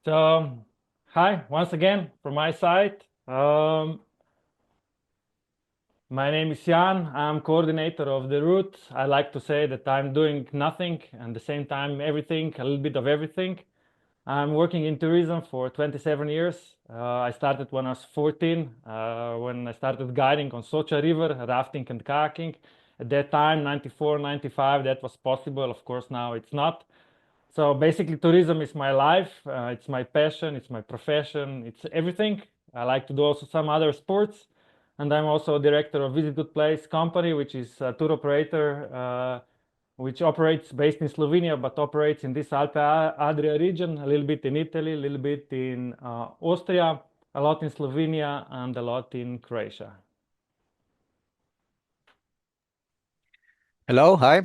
So, hi, once again from my side. My name is Jan. I'm coordinator of the route. I like to say that I'm doing nothing and at the same time everything, a little bit of everything. I'm working in tourism for 27 years. I started when I was 14, when I started guiding on Socha River, rafting and kayaking. At that time, 94, 95, that was possible. Of course, now it's not. So basically, tourism is my life. It's my passion. It's my profession. It's everything. I like to do also some other sports, and I'm also a director of Visit Good Place company, which is a tour operator, which operates based in Slovenia, but operates in this Alpe Adria region, a little bit in Italy, a little bit in Austria, a lot in Slovenia, and a lot in Croatia. Hello, hi.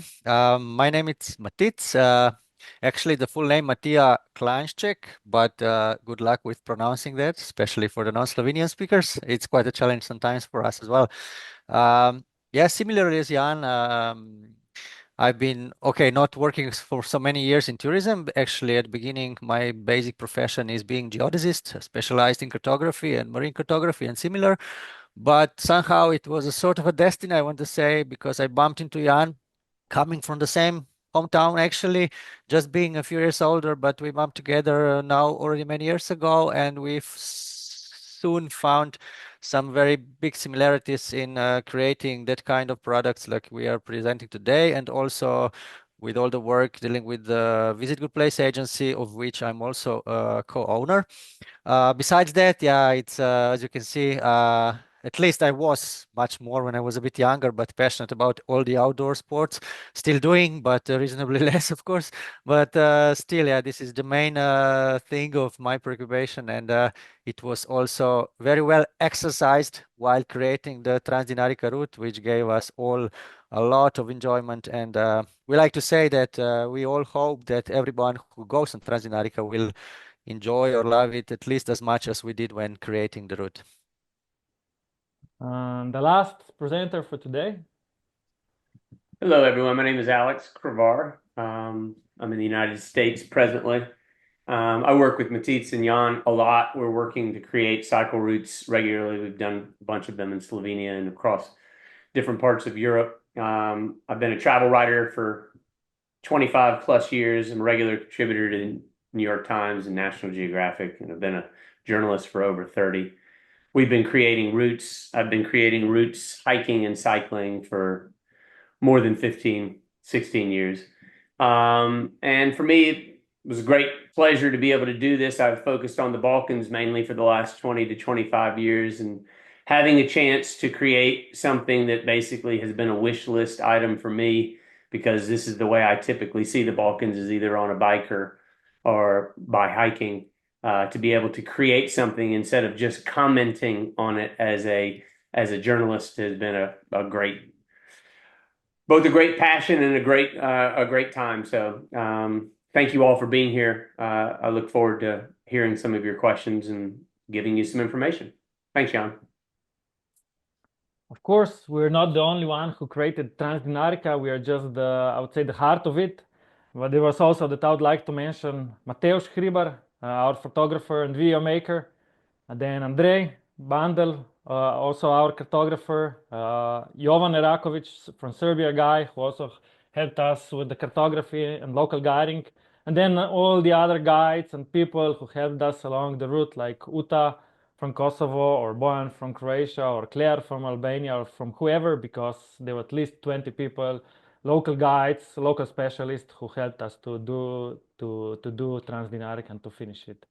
My name is Matic. Actually, the full name Matija Klanšček, but good luck with pronouncing that, especially for the non-Slovenian speakers. It's quite a challenge sometimes for us as well. Yeah, similarly as Jan, I've been not working for so many years in tourism. Actually, at the beginning, my basic profession is being geodesist, specialized in cartography and marine cartography and similar. But somehow it was a sort of a destiny, I want to say, because I bumped into Jan coming from the same hometown, actually, just being a few years older, but we bumped together now already many years ago, and we've soon found some very big similarities in creating that kind of products like we are presenting today, and also with all the work dealing with the Visit Good Place agency, of which I'm also a co-owner. Besides that, yeah, it's as you can see, at least I was much more when I was a bit younger, but passionate about all the outdoor sports. Still doing, but reasonably less, of course. But still, yeah, this is the main thing of my preoccupation, and it was also very well exercised while creating the Trans Dinarica route, which gave us all a lot of enjoyment. And we like to say that we all hope that everyone who goes on Trans Dinarica will enjoy or love it at least as much as we did when creating the route. And the last presenter for today. Hello, everyone. My name is Alex Kravar. I'm in the United States presently. I work with Matic and Jan a lot. We're working to create cycle routes regularly. We've done a bunch of them in Slovenia and across different parts of Europe. I've been a travel writer for 25 plus years. I'm a regular contributor to New York Times and National Geographic, and I've been a journalist for over 30. We've been creating routes. I've been creating routes, hiking and cycling for more than 15, 16 years. And for me, it was a great pleasure to be able to do this. I've focused on the Balkans mainly for the last 20 to 25 years, and having a chance to create something that basically has been a wish list item for me, because this is the way I typically see the Balkans, is either on a bike or by hiking, to be able to create something instead of just commenting on it as a journalist has been a great, both a great passion and a great time. So thank you all for being here. I look forward to hearing some of your questions and giving you some information. Thanks, Jan. Of course, we're not the only one who created Trans Dinarica. We are just the, I would say, the heart of it. But there was also that I would like to mention Mateusz Hribar, our photographer and video maker. And then Andrej Bandel, also our cartographer. Jovan Erakovic from Serbia guy, who also helped us with the cartography and local guiding. And then all the other guides and people who helped us along the route, like Uta from Kosovo, or Bojan from Croatia, or Claire from Albania, or from whoever, because there were at least 20 people, local guides, local specialists who helped us to do Trans Dinarica and to finish it.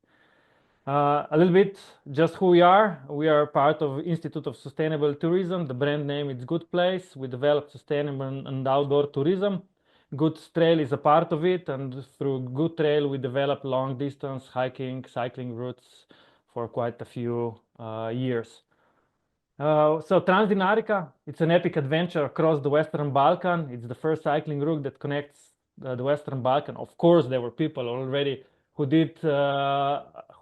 A little bit just who we are. We are part of Institute of Sustainable Tourism. The brand name is Good Place. We develop sustainable and outdoor tourism. Good Trail is a part of it, and through Good Trail we develop long distance hiking, cycling routes for quite a few years. So Trans Dinarica, it's an epic adventure across the Western Balkan. It's the first cycling route that connects the Western Balkan. Of course, there were people already who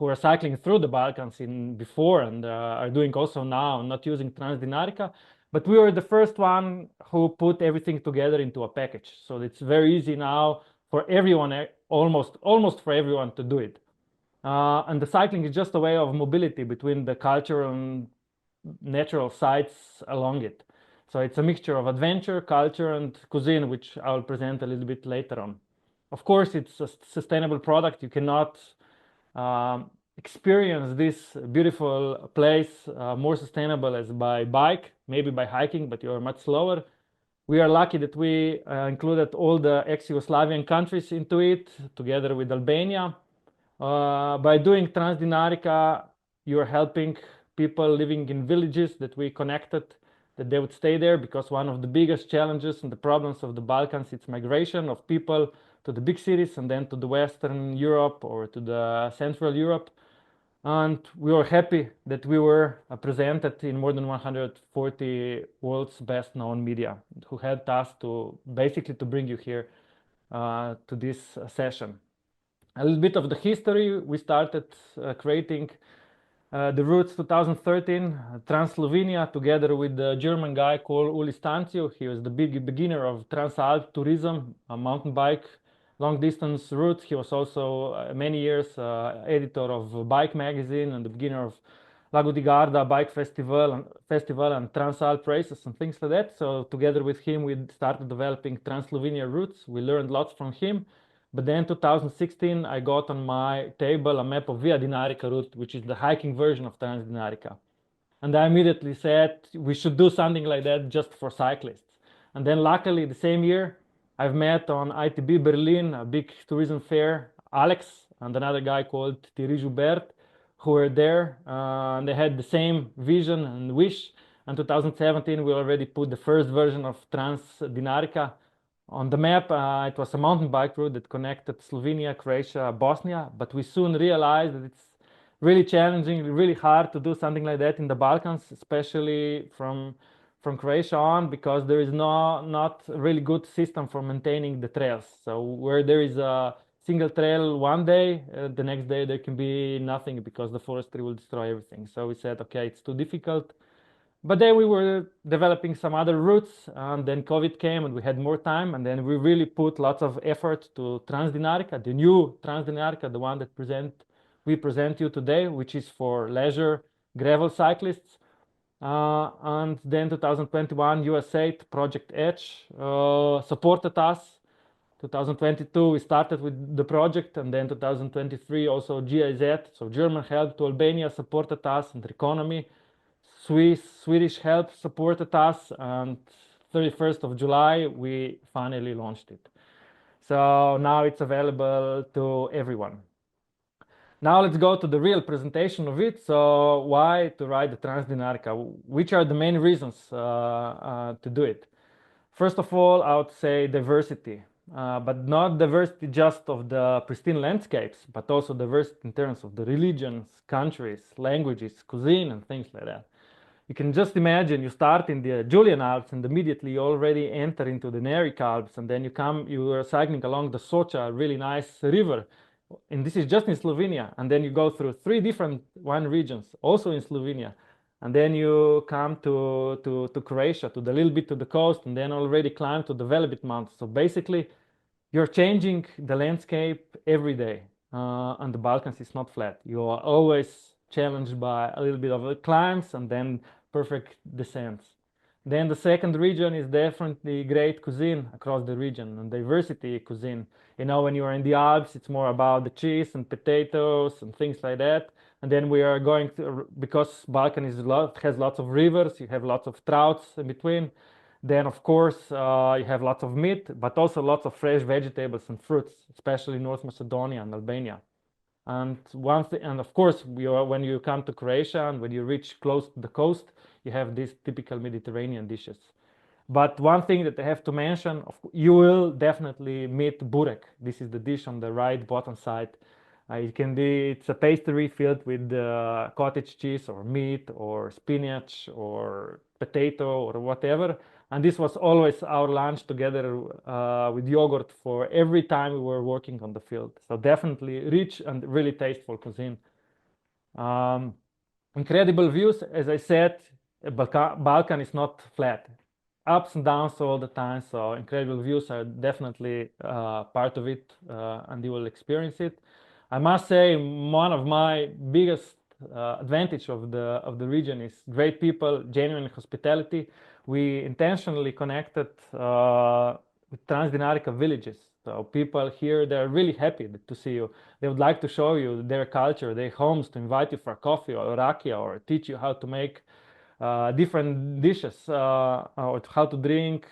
are cycling through the Balkans in before and are doing also now, not using Trans Dinarica. But we were the first one who put everything together into a package. So it's very easy now for everyone, almost for everyone to do it. And the cycling is just a way of mobility between the cultural and natural sites along it. So it's a mixture of adventure, culture, and cuisine, which I'll present a little bit later on. Of course, it's a sustainable product. You cannot experience this beautiful place more sustainable as by bike, maybe by hiking, but you're much slower. We are lucky that we included all the ex-Yugoslavian countries into it, together with Albania. By doing Trans Dinarica, you're helping people living in villages that we connected, that they would stay there, because one of the biggest challenges and the problems of the Balkans, it's migration of people to the big cities and then to the Western Europe or to the Central Europe. And we were happy that we were presented in more than 140 world's best known media who helped us to basically to bring you here to this session. A little bit of the history. We started creating the routes 2013, Trans-Slovenia, together with the German guy called Uli Stancio. He was the big beginner of Transalp tourism, a mountain bike long distance route. He was also many years editor of Bike magazine and the beginner of Lago di Garda bike festival and Transalp races and things like that. So together with him, we started developing Trans-Slovenia routes. We learned lots from him. But then 2016, I got on my table a map of Via Dinarica route, which is the hiking version of Trans Dinarica. And I immediately said we should do something like that just for cyclists. And then luckily the same year, I've met on ITB Berlin, a big tourism fair, Alex and another guy called Thierry Joubert, who were there. And they had the same vision and wish. And 2017, we already put the first version of Trans Dinarica on the map. It was a mountain bike route that connected Slovenia, Croatia, Bosnia, but we soon realized that it's really challenging, really hard to do something like that in the Balkans, especially from Croatia on, because there is not a really good system for maintaining the trails. So where there is a single trail one day, the next day there can be nothing because the forestry will destroy everything. So we said, okay, it's too difficult. But then we were developing some other routes, and then COVID came and we had more time, and then we really put lots of effort to Trans Dinarica, the new Trans Dinarica, the one that we present you today, which is for leisure gravel cyclists. And then 2021, US8 Project Edge supported us. 2022, we started with the project, and then 2023 also GIZ, so German help to Albania supported us, and the economy. Swedish help supported us, and 31st of July, we finally launched it. So now it's available to everyone. Now let's go to the real presentation of it. So why to ride the Trans Dinarica? Which are the main reasons to do it? First of all, I would say diversity, but not diversity just of the pristine landscapes, but also diversity in terms of the religions, countries, languages, cuisine, and things like that. You can just imagine you start in the Julian Alps and immediately you already enter into the Dinarica Alps, and then you are cycling along the Socha, a really nice river. And this is just in Slovenia. And then you go through 3 different wine regions, also in Slovenia. And then you come to Croatia, to the little bit to the coast, and then already climb to the Velebit Mountains. So basically, you're changing the landscape every day. And the Balkans is not flat. You are always challenged by a little bit of climbs and then perfect descents. Then the second region is definitely great cuisine across the region and diversity cuisine. You know, when you are in the Alps, it's more about the cheese and potatoes and things like that. And then we are going to, because Balkan has lots of rivers, you have lots of trouts in between. Then, of course, you have lots of meat, but also lots of fresh vegetables and fruits, especially North Macedonia and Albania. And of course, when you come to Croatia and when you reach close to the coast, you have these typical Mediterranean dishes. But one thing that I have to mention, you will definitely meet burek. This is the dish on the right bottom side. It's a pastry filled with cottage cheese or meat or spinach or potato or whatever. And this was always our lunch together with yogurt for every time we were working on the field. So definitely rich and really tasteful cuisine. Incredible views, as I said, Balkan is not flat. Ups and downs all the time, so incredible views are definitely part of it, and you will experience it. I must say one of my biggest advantage of the region is great people, genuine hospitality. We intentionally connected with Trans Dinarica villages. So people here, they're really happy to see you. They would like to show you their culture, their homes, to invite you for coffee or rakia, or teach you how to make different dishes, or how to drink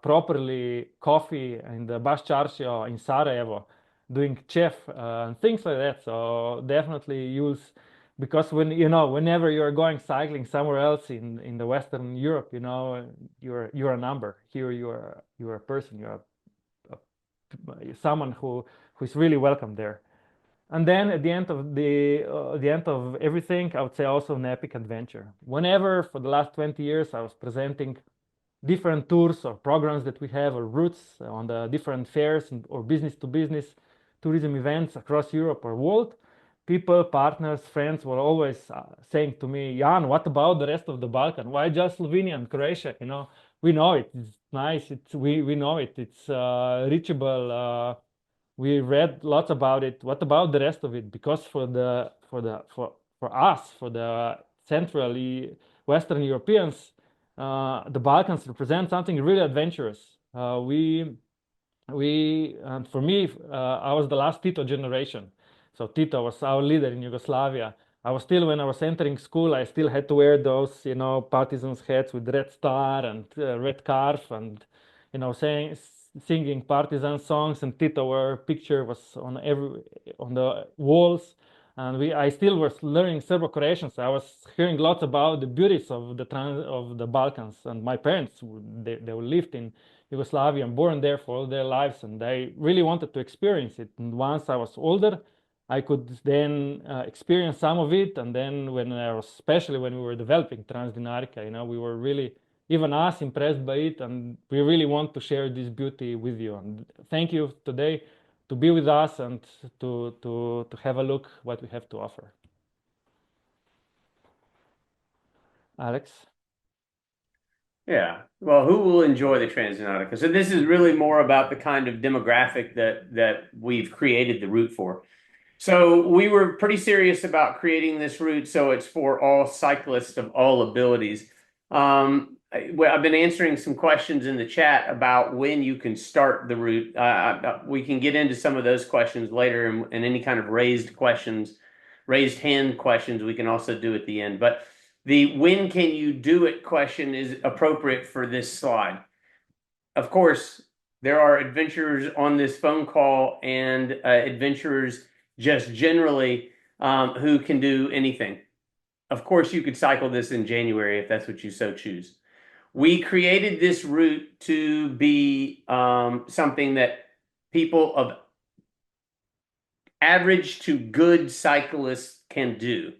properly coffee in the Baš Čaršija in Sarajevo, doing chef and things like that. So definitely use, because whenever you're going cycling somewhere else in the Western Europe, you're a number. Here you're a person. You're someone who is really welcome there. And then at the end of everything, I would say also an epic adventure. Whenever for the last 20 years I was presenting different tours or programs that we have, or routes on the different fairs or business to business tourism events across Europe or world, people, partners, friends were always saying to me, Jan, what about the rest of the Balkan? Why just Slovenia and Croatia? We know it. It's nice. We know it. It's reachable. We read lots about it. What about the rest of it? Because for us, for the centrally Western Europeans, the Balkans represent something really adventurous. And for me, I was the last Tito generation. So Tito was our leader in Yugoslavia. When I was entering school, I still had to wear those, partisans hats with red star and red scarf, and singing partisan songs. And Tito picture was on the walls. And I still was learning Serbo-Croatian, so I was hearing lots about the beauties of the Balkans. And my parents, they lived in Yugoslavia and born there for all their lives, and they really wanted to experience it. And once I was older, I could then experience some of it. And then especially when we were developing Trans Dinarica, we were really, even us, impressed by it, and we really want to share this beauty with you. And thank you today to be with us and to have a look what we have to offer. Alex? Yeah. Well, who will enjoy the Trans Dinarica? So this is really more about the kind of demographic that we've created the route for. So we were pretty serious about creating this route so it's for all cyclists of all abilities. I've been answering some questions in the chat about when you can start the route. We can get into some of those questions later, and any kind of raised hand questions we can also do at the end. But the when can you do it question is appropriate for this slide. Of course, there are adventurers on this phone call and adventurers just generally who can do anything. Of course, you could cycle this in January if that's what you so choose. We created this route to be something that people of average to good cyclists can do.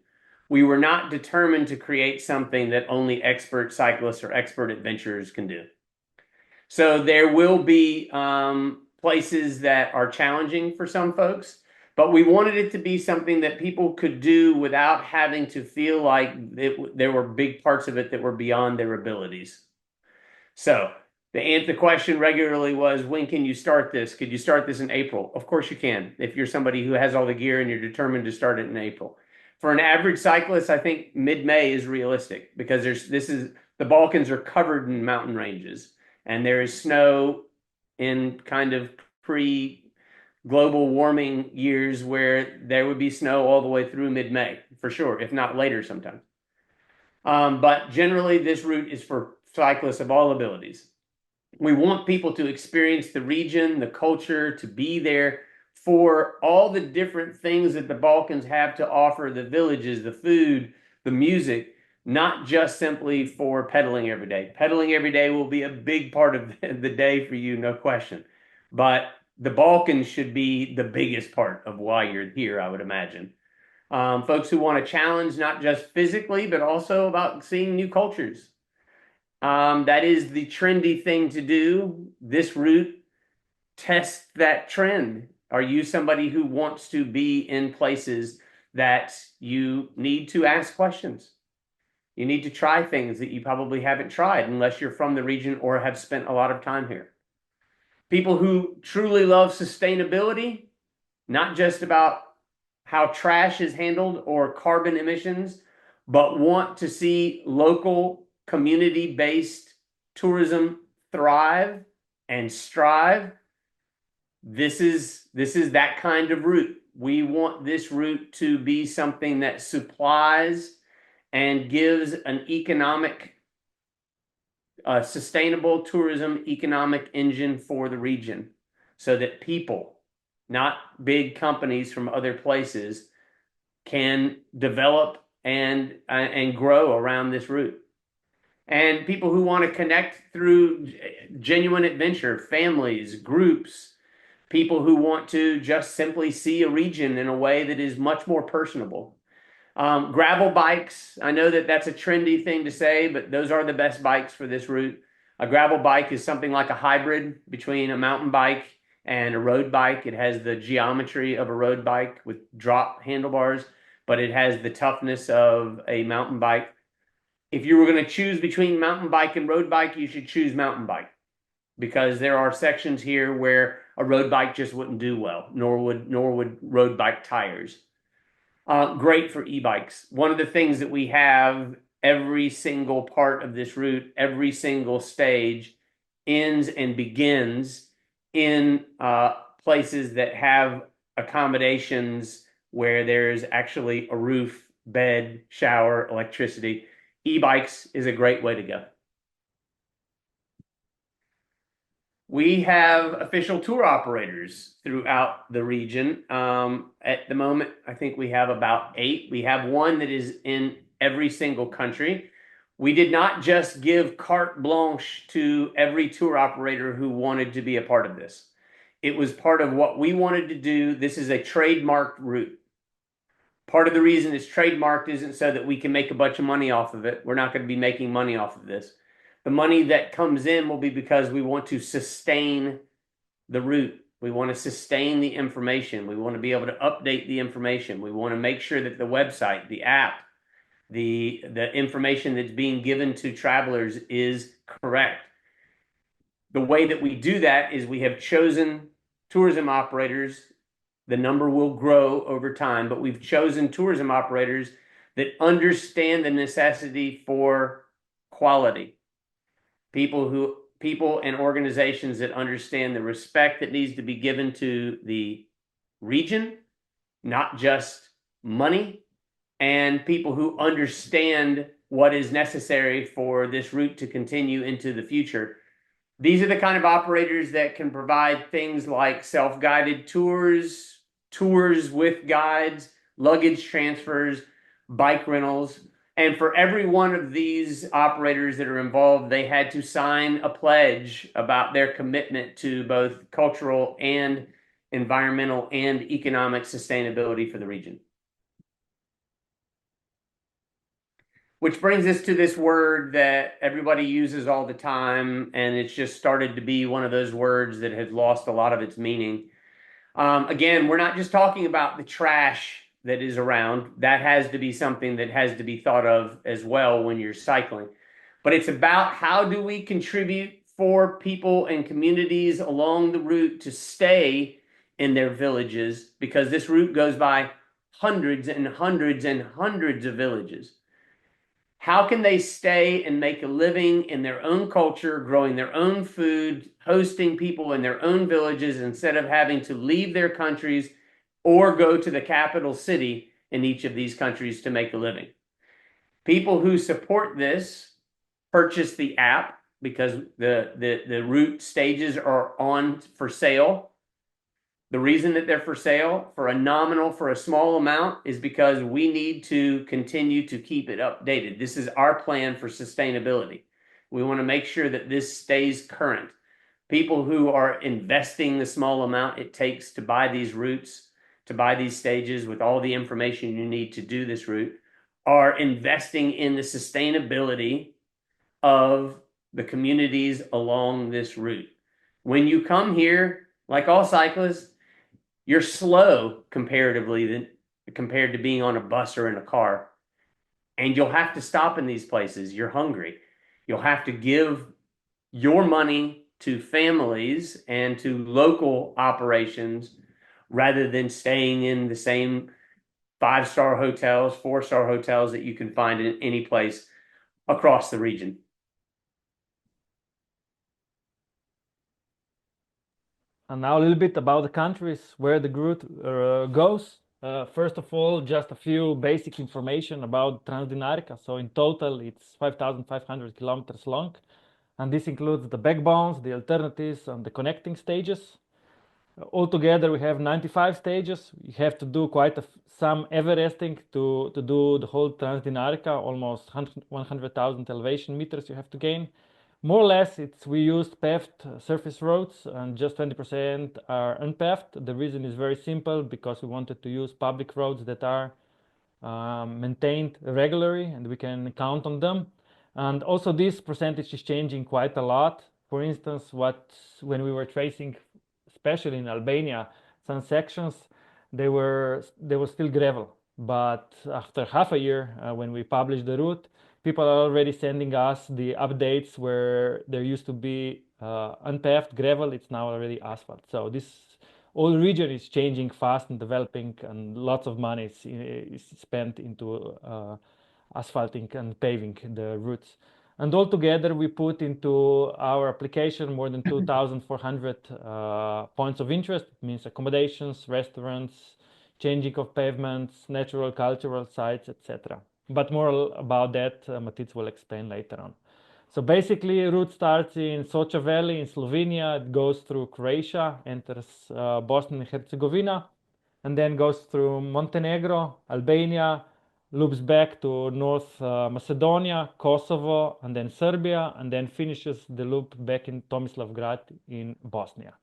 We were not determined to create something that only expert cyclists or expert adventurers can do. So there will be places that are challenging for some folks, but we wanted it to be something that people could do without having to feel like there were big parts of it that were beyond their abilities. So the question regularly was, when can you start this? Could you start this in April? Of course you can, if you're somebody who has all the gear and you're determined to start it in April. For an average cyclist, I think mid-May is realistic, because the Balkans are covered in mountain ranges, and there is snow in kind of pre-global warming years where there would be snow all the way through mid-May, for sure, if not later sometimes. But generally, this route is for cyclists of all abilities. We want people to experience the region, the culture, to be there for all the different things that the Balkans have to offer, the villages, the food, the music, not just simply for pedaling every day. Pedaling every day will be a big part of the day for you, no question. But the Balkans should be the biggest part of why you're here, I would imagine. Folks who want to challenge, not just physically, but also about seeing new cultures. That is the trendy thing to do. This route tests that trend. Are you somebody who wants to be in places that you need to ask questions? You need to try things that you probably haven't tried unless you're from the region or have spent a lot of time here. People who truly love sustainability, not just about how trash is handled or carbon emissions, but want to see local community-based tourism thrive and strive, this is that kind of route. We want this route to be something that supplies and gives an economic, sustainable tourism economic engine for the region, so that people, not big companies from other places, can develop and grow around this route. And people who want to connect through genuine adventure, families, groups, people who want to just simply see a region in a way that is much more personable. Gravel bikes, I know that that's a trendy thing to say, but those are the best bikes for this route. A gravel bike is something like a hybrid between a mountain bike and a road bike. It has the geometry of a road bike with drop handlebars, but it has the toughness of a mountain bike. If you were going to choose between mountain bike and road bike, you should choose mountain bike, because there are sections here where a road bike just wouldn't do well, nor would road bike tires. Great for e-bikes. One of the things that we have, every single part of this route, every single stage ends and begins in places that have accommodations where there's actually a roof, bed, shower, electricity. E-bikes is a great way to go. We have official tour operators throughout the region. At the moment, I think we have about 8. We have one that is in every single country. We did not just give carte blanche to every tour operator who wanted to be a part of this. It was part of what we wanted to do. This is a trademarked route. Part of the reason it's trademarked isn't so that we can make a bunch of money off of it. We're not going to be making money off of this. The money that comes in will be because we want to sustain the route. We want to sustain the information. We want to be able to update the information. We want to make sure that the website, the app, the information that's being given to travelers is correct. The way that we do that is we have chosen tourism operators. The number will grow over time, but we've chosen tourism operators that understand the necessity for quality. People and organizations that understand the respect that needs to be given to the region, not just money, and people who understand what is necessary for this route to continue into the future. These are the kind of operators that can provide things like self-guided tours, tours with guides, luggage transfers, bike rentals. And for every one of these operators that are involved, they had to sign a pledge about their commitment to both cultural and environmental and economic sustainability for the region. Which brings us to this word that everybody uses all the time, and it's just started to be one of those words that has lost a lot of its meaning. Again, we're not just talking about the trash that is around. That has to be something that has to be thought of as well when you're cycling. But it's about how do we contribute for people and communities along the route to stay in their villages, because this route goes by hundreds and hundreds and hundreds of villages. How can they stay and make a living in their own culture, growing their own food, hosting people in their own villages, instead of having to leave their countries or go to the capital city in each of these countries to make a living? People who support this purchase the app because the route stages are on for sale. The reason that they're for sale for a small amount, is because we need to continue to keep it updated. This is our plan for sustainability. We want to make sure that this stays current. People who are investing the small amount it takes to buy these routes, to buy these stages with all the information you need to do this route, are investing in the sustainability of the communities along this route. When you come here, like all cyclists, you're slow comparatively compared to being on a bus or in a car. And you'll have to stop in these places. You're hungry. You'll have to give your money to families and to local operations rather than staying in the same 5-star hotels, 4-star hotels that you can find in any place across the region. And now a little bit about the countries where the route goes. First of all, just a few basic information about Trans Dinarica. So in total, it's 5,500 kilometers long, and this includes the backbones, the alternatives, and the connecting stages. Altogether, we have 95 stages. You have to do quite some Everesting to do the whole Trans Dinarica, almost 100,000 elevation meters you have to gain. More or less, we used paved surface roads, and just 20% are unpaved. The reason is very simple, because we wanted to use public roads that are maintained regularly and we can count on them. And also this percentage is changing quite a lot. For instance, when we were tracing, especially in Albania, some sections, they were still gravel. But after half a year, when we published the route, people are already sending us the updates where there used to be unpaved gravel. It's now already asphalt. So this whole region is changing fast and developing, and lots of money is spent into asphalting and paving the routes. And altogether, we put into our application more than 2,400 points of interest. It means accommodations, restaurants, changing of pavements, natural cultural sites, etc. But more about that, Matic will explain later on. So basically, route starts in Socha Valley in Slovenia. It goes through Croatia, enters Bosnia and Herzegovina, and then goes through Montenegro, Albania, loops back to North Macedonia, Kosovo, and then Serbia, and then finishes the loop back in Tomislavgrad in Bosnia.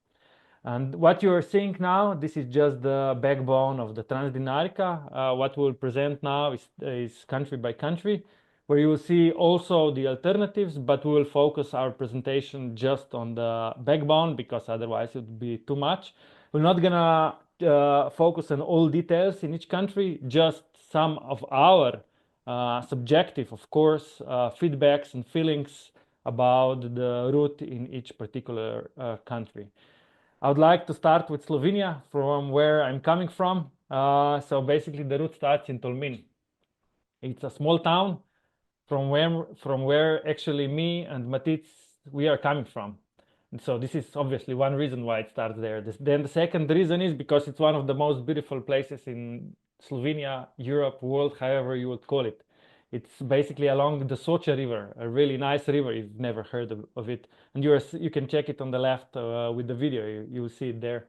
And what you are seeing now, this is just the backbone of the Trans Dinarica. What we'll present now is country by country, where you will see also the alternatives, but we will focus our presentation just on the backbone, because otherwise it would be too much. We're not gonna focus on all details in each country, just some of our subjective, of course, feedbacks and feelings about the route in each particular country. I would like to start with Slovenia, from where I'm coming from. So basically, the route starts in Tolmin. It's a small town from where actually me and Matic, we are coming from. And so this is obviously one reason why it starts there. Then the second reason is because it's one of the most beautiful places in Slovenia, Europe, world, however you would call it. It's basically along the Socha River, a really nice river. You've never heard of it, and you can check it on the left with the video. You will see it there.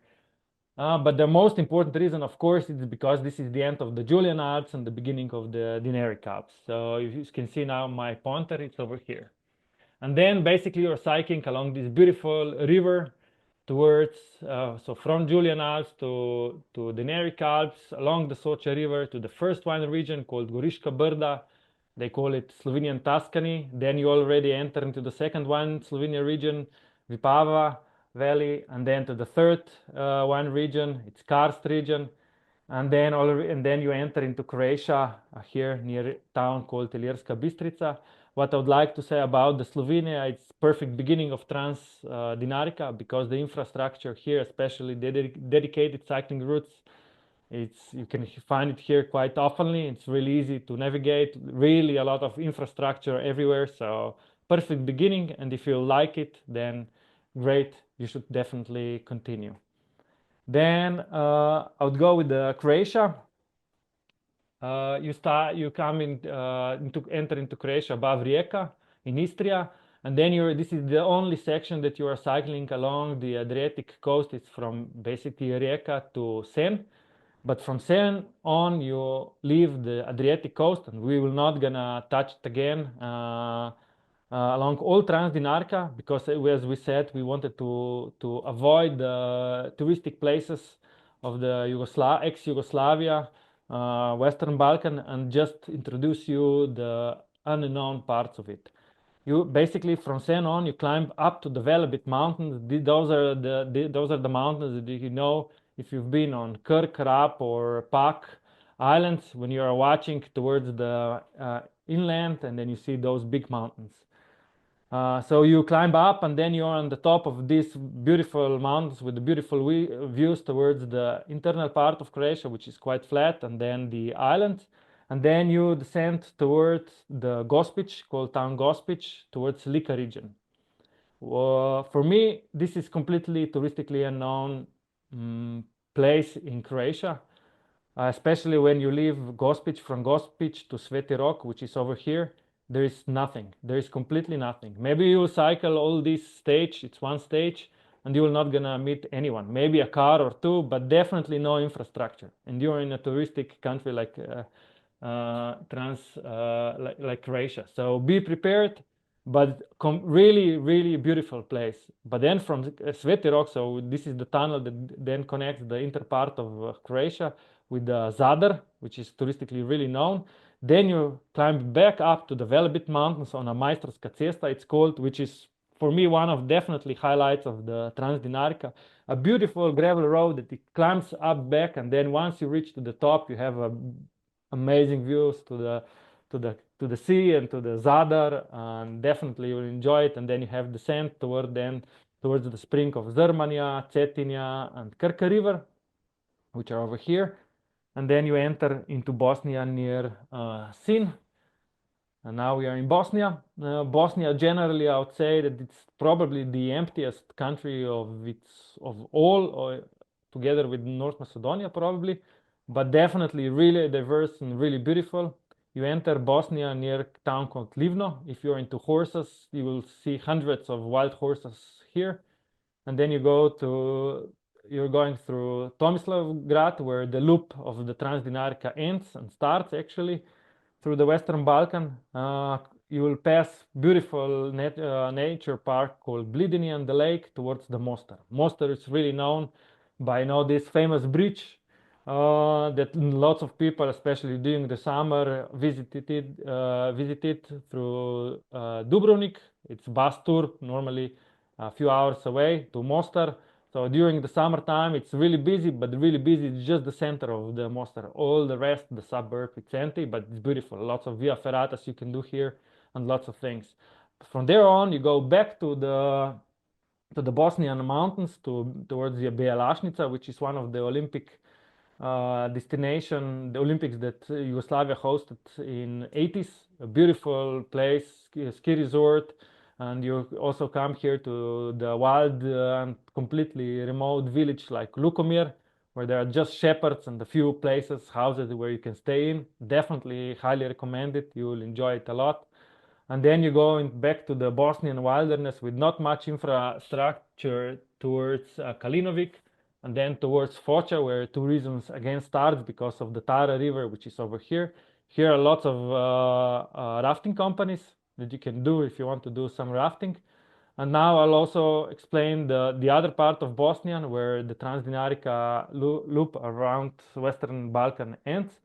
But the most important reason, of course, is because this is the end of the Julian Alps and the beginning of the Dinaric Alps. So you can see now my pointer, it's over here. And then basically you're cycling along this beautiful river towards, so from Julian Alps to Dinaric Alps, along the Socha River to the first wine region called Goriška Brda. They call it Slovenian Tuscany. Then you already enter into the second one, Slovenia region, Vipava Valley, and then to the third one region, it's Karst region. And then you enter into Croatia here near a town called Ilirska Bistrica. What I would like to say about the Slovenia, it's perfect beginning of Trans Dinarica, because the infrastructure here, especially dedicated cycling routes, you can find it here quite oftenly. It's really easy to navigate, really a lot of infrastructure everywhere. So perfect beginning, and if you like it, then great, you should definitely continue. Then I would go with Croatia. You come enter into Croatia above Rijeka in Istria, and then this is the only section that you are cycling along the Adriatic coast. It's from basically Rijeka to Sen, but from Sen on you leave the Adriatic coast, and we will not gonna touch it again along all Trans Dinarica, because as we said, we wanted to avoid the touristic places of the ex-Yugoslavia, Western Balkan, and just introduce you the unknown parts of it. You basically from Sen on you climb up to the Velebit mountains. Those are the mountains that you know if you've been on Krk, Rap, or Pak Islands, when you are watching towards the inland, and then you see those big mountains. So you climb up, and then you're on the top of these beautiful mountains with the beautiful views towards the internal part of Croatia, which is quite flat, and then the islands. And then you descend towards the Gospic, called town Gospic, towards Lika region. For me, this is completely touristically unknown place in Croatia, especially when you leave Gospic, from Gospic to Sveti Rok, which is over here. There is nothing. There is completely nothing. Maybe you cycle all this stage, it's one stage, and you're not gonna meet anyone. Maybe a car or two, but definitely no infrastructure. And you're in a touristic country like like Croatia. So be prepared, but really beautiful place. But then from Sveti Rok, so this is the tunnel that then connects the inner part of Croatia with the Zadar, which is touristically really known. Then you climb back up to the Velebit Mountains on a Majstorska cesta, it's called, which is for me one of definitely highlights of the Trans Dinarica. A beautiful gravel road that it climbs up back, and then once you reach to the top, you have amazing views to the sea and to the Zadar, and definitely you'll enjoy it. And then you have descent towards the spring of Zrmanja, Cetinja, and Krka River, which are over here. And then you enter into Bosnia near Sin. And now we are in Bosnia. Bosnia, generally, I would say that it's probably the emptiest country of all, or together with North Macedonia, probably, but definitely really diverse and really beautiful. You enter Bosnia near a town called Livno. If you're into horses, you will see hundreds of wild horses here. And then you're going through Tomislavgrad, where the loop of the Trans Dinarica ends and starts actually through the Western Balkan. You will pass beautiful nature park called Blidini and the lake towards the Mostar. Mostar is really known by this famous bridge that lots of people, especially during the summer, visited through Dubrovnik. It's bus tour, normally a few hours away to Mostar. So during the summertime, it's really busy, but really busy is just the center of the Mostar. All the rest, the suburb, it's empty, but it's beautiful. Lots of via ferratas you can do here, and lots of things. From there on, you go back to the Bosnian mountains towards the Bjelašnica, which is one of the Olympic the Olympics that Yugoslavia hosted in 80s. A beautiful place, ski resort. And you also come here to the wild and completely remote village like Lukomir, where there are just shepherds and a few places, houses where you can stay in. Definitely highly recommend it. You will enjoy it a lot. And then you go back to the Bosnian wilderness with not much infrastructure towards Kalinovic, and then towards Foča, where tourism again starts because of the Tara River, which is over here. Here are lots of rafting companies that you can do if you want to do some rafting. And now I'll also explain the other part of Bosnia, where the Trans Dinarica loop around Western Balkan ends.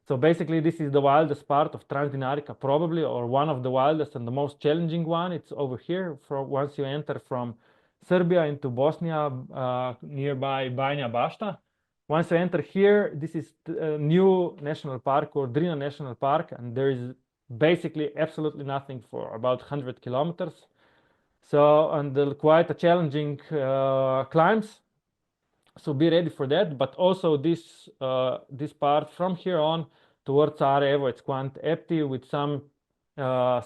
So basically, this is the wildest part of Trans Dinarica, probably, or one of the wildest and the most challenging one. It's over here. Once you enter from Serbia into Bosnia, nearby Banja Bašta. Once you enter here, this is a new national park called Drina National Park, and there is basically absolutely nothing for about 100 kilometers. So, and quite a challenging climbs. So be ready for that. But also this part from here on towards Sarajevo, it's quite empty, with some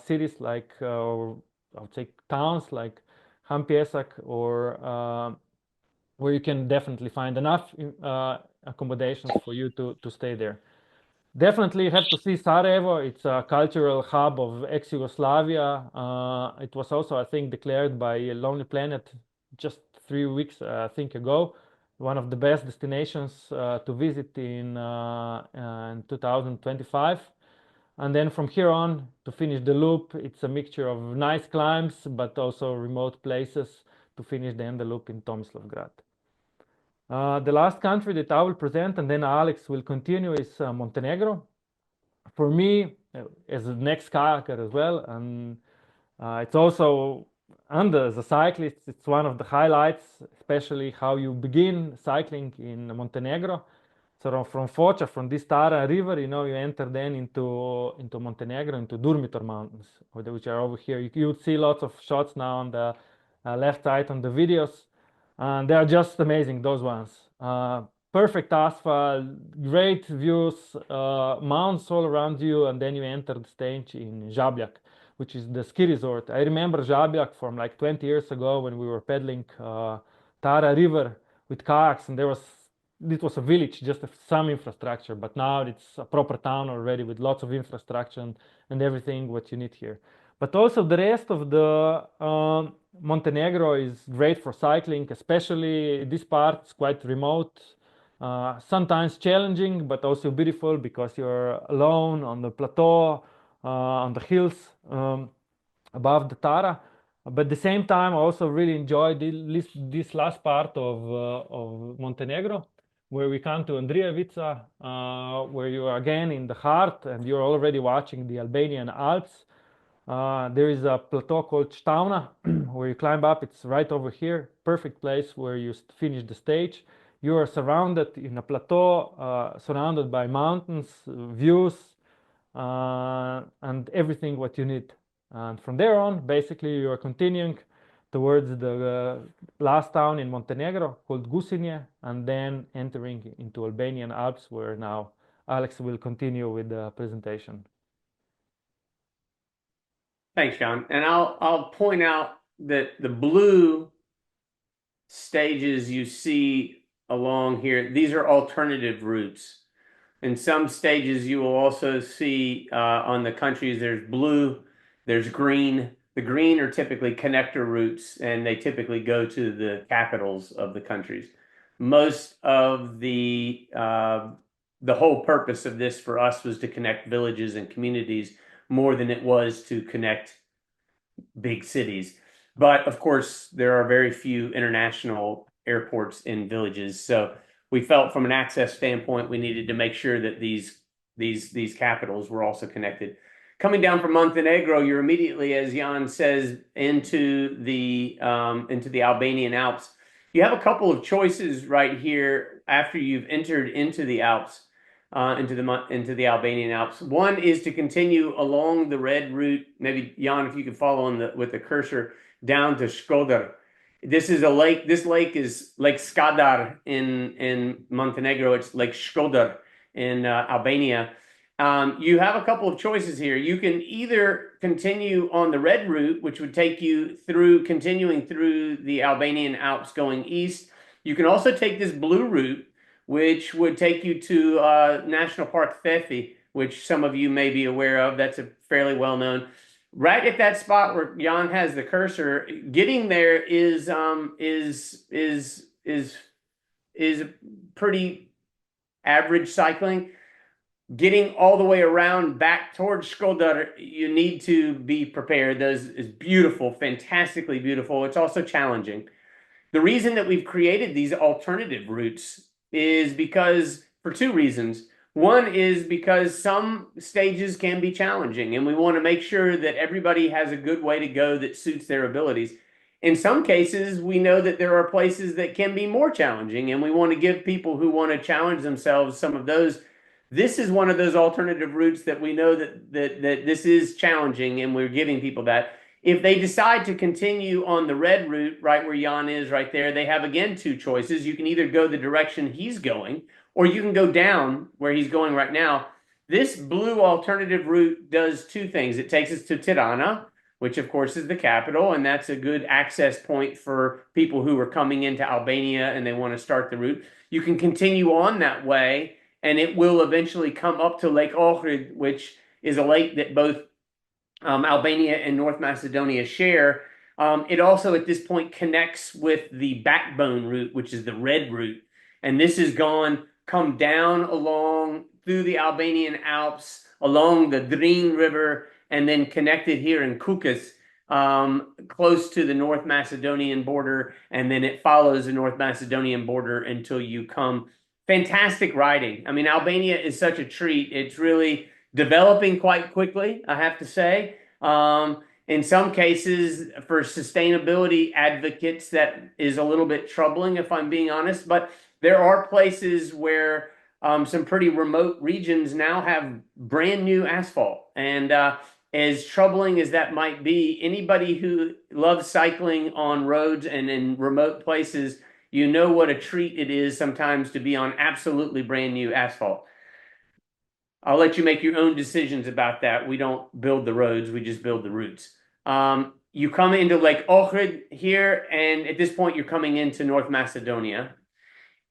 cities like I would say towns like Hampjesak, or where you can definitely find enough accommodations for you to stay there. Definitely have to see Sarajevo. It's a cultural hub of ex-Yugoslavia. It was also, I think, declared by Lonely Planet just 3 weeks, I think, ago, one of the best destinations to visit in 2025. And then from here on, to finish the loop, it's a mixture of nice climbs, but also remote places to finish the loop in Tomislavgrad. The last country that I will present, and then Alex will continue, is Montenegro. For me, as a next kayaker as well, and it's also, as a cyclist, it's one of the highlights, especially how you begin cycling in Montenegro. So from Foča, from this Tara river, you know, you enter then into Montenegro, into Durmitor Mountains, which are over here. You would see lots of shots now on the left side on the videos, and they are just amazing, those ones. Perfect asphalt, great views, mountains all around you, and then you enter the stage in Žabljak, which is the ski resort. I remember Žabljak from like 20 years ago when we were pedaling Tara River with kayaks, and it was a village, just some infrastructure, but now it's a proper town already with lots of infrastructure and everything what you need here. But also the rest of the Montenegro is great for cycling, especially this part is quite remote, sometimes challenging, but also beautiful because you're alone on the plateau, on the hills above the Tara. But at the same time, I also really enjoyed this last part of Montenegro, where we come to Andrijevica, where you are again in the heart and you're already watching the Albanian Alps. There is a plateau called Stavna where you climb up. It's right over here. Perfect place where you finish the stage. You are surrounded in a plateau, surrounded by mountains, views, and everything what you need. And from there on, basically, you are continuing towards the last town in Montenegro called Gusinje, and then entering into Albanian Alps, where now Alex will continue with the presentation. Thanks, John. And I'll point out that the blue stages you see along here, these are alternative routes. In some stages, you will also see on the countries, there's blue, there's green. The green are typically connector routes, and they typically go to the capitals of the countries. Most of the whole purpose of this for us was to connect villages and communities more than it was to connect big cities. But of course, there are very few international airports in villages. So we felt from an access standpoint, we needed to make sure that these capitals were also connected. Coming down from Montenegro, you're immediately, as Jan says, into the Albanian Alps. You have a couple of choices right here after you've entered into the Alps, into the Albanian Alps. One is to continue along the red route. Maybe Jan, if you could follow on with the cursor down to Shkodër. This is a lake. This lake is Lake Skadar in Montenegro. It's Lake Shkodër in Albania. You have a couple of choices here. You can either continue on the red route, which would take you through, continuing through the Albanian Alps going east. You can also take this blue route, which would take you to National Park Thefi, which some of you may be aware of. That's a fairly well-known. Right at that spot where Jan has the cursor, getting there is pretty average cycling. Getting all the way around back towards Shkodër, you need to be prepared. Those is beautiful, fantastically beautiful. It's also challenging. The reason that we've created these alternative routes is because, for two reasons. One is because some stages can be challenging, and we want to make sure that everybody has a good way to go that suits their abilities. In some cases, we know that there are places that can be more challenging, and we want to give people who want to challenge themselves some of those. This is one of those alternative routes that we know that this is challenging, and we're giving people that. If they decide to continue on the red route, right where Jan is right there, they have, again, two choices. You can either go the direction he's going, or you can go down where he's going right now. This blue alternative route does two things. It takes us to Tirana, which of course is the capital, and that's a good access point for people who are coming into Albania and they want to start the route. You can continue on that way, and it will eventually come up to Lake Ohrid, which is a lake that both Albania and North Macedonia share. It also at this point connects with the backbone route, which is the red route. And this has come down along through the Albanian Alps, along the Drin River, and then connected here in Kukës, close to the North Macedonian border. And then it follows the North Macedonian border until you come. Fantastic riding. I mean, Albania is such a treat. It's really developing quite quickly, I have to say. In some cases, for sustainability advocates, that is a little bit troubling, if I'm being honest. But there are places where some pretty remote regions now have brand new asphalt. And as troubling as that might be, anybody who loves cycling on roads and in remote places, you know what a treat it is sometimes to be on absolutely brand new asphalt. I'll let you make your own decisions about that. We don't build the roads, we just build the routes. You come into Lake Ohrid here, and at this point, you're coming into North Macedonia.